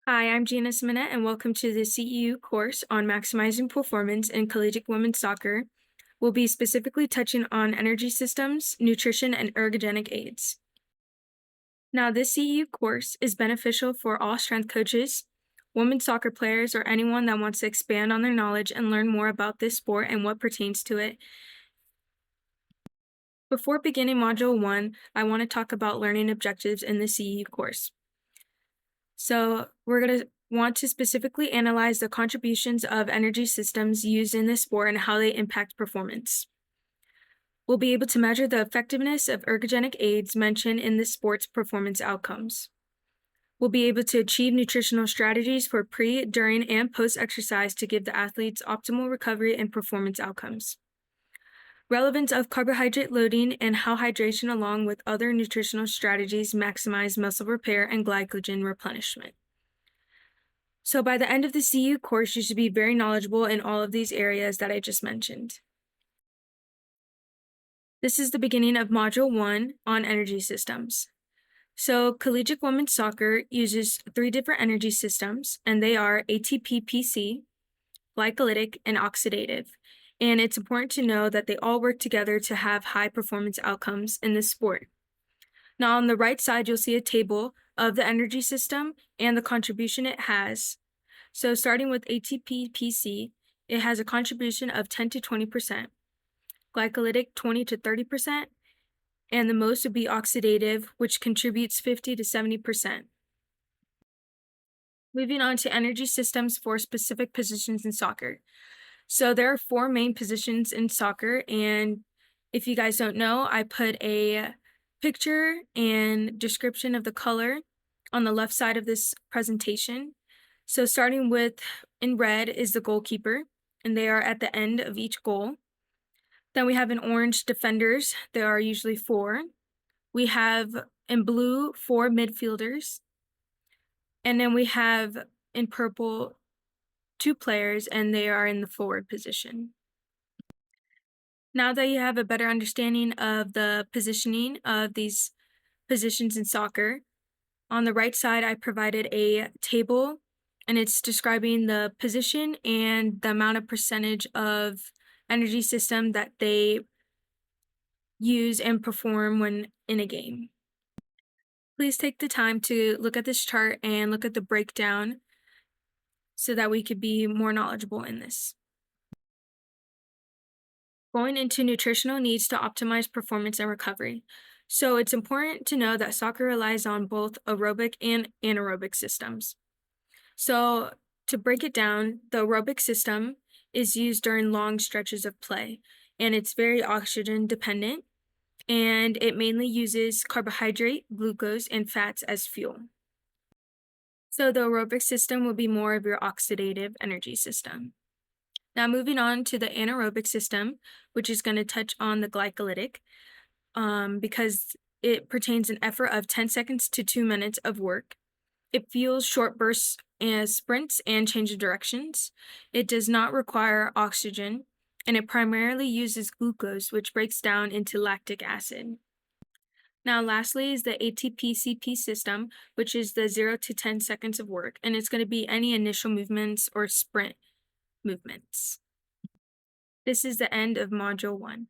Hi, I'm Gina Simonet, and welcome to the CEU course on maximizing performance in collegiate women's soccer. We'll be specifically touching on energy systems, nutrition, and ergogenic aids. Now, this CEU course is beneficial for all strength coaches, women's soccer players, or anyone that wants to expand on their knowledge and learn more about this sport and what pertains to it. Before beginning Module 1, I want to talk about learning objectives in the CEU course. So we're going to want to specifically analyze the contributions of energy systems used in this sport and how they impact performance. We'll be able to measure the effectiveness of ergogenic aids mentioned in this sport's performance outcomes. We'll be able to achieve nutritional strategies for pre, during, and post-exercise to give the athletes optimal recovery and performance outcomes. Relevance of carbohydrate loading and how hydration along with other nutritional strategies maximize muscle repair and glycogen replenishment. So by the end of the CEU course, you should be very knowledgeable in all of these areas that I just mentioned. This is the beginning of Module 1 on energy systems. So collegiate women's soccer uses 3 different energy systems, and they are ATP-PC, glycolytic, and oxidative. And it's important to know that they all work together to have high performance outcomes in this sport. Now on the right side, you'll see a table of the energy system and the contribution it has. So starting with ATP-PC, it has a contribution of 10 to 20%, glycolytic 20 to 30%, and the most would be oxidative, which contributes 50 to 70%. Moving on to energy systems for specific positions in soccer. So there are 4 main positions in soccer, and if you guys don't know, I put a picture and description of the color on the left side of this presentation. So starting with, in red is the goalkeeper, and they are at the end of each goal. Then we have in orange defenders. There are usually 4. We have in blue 4 midfielders. And then we have in purple 2 players, and they are in the forward position. Now that you have a better understanding of the positioning of these positions in soccer, on the right side I provided a table, and it's describing the position and the amount of percentage of energy system that they use and perform when in a game. Please take the time to look at this chart and look at the breakdown so that we could be more knowledgeable in this. Going into nutritional needs to optimize performance and recovery. So it's important to know that soccer relies on both aerobic and anaerobic systems. So to break it down, the aerobic system is used during long stretches of play, and it's very oxygen dependent, and it mainly uses carbohydrate, glucose, and fats as fuel. So the aerobic system will be more of your oxidative energy system. Now moving on to the anaerobic system, which is going to touch on the glycolytic, because it pertains an effort of 10 seconds to 2 minutes of work. It fuels short bursts and sprints and change of directions. It does not require oxygen, and it primarily uses glucose, which breaks down into lactic acid. Now lastly is the ATP-CP system, which is the 0 to 10 seconds of work, and it's going to be any initial movements or sprint movements. This is the end of Module 1.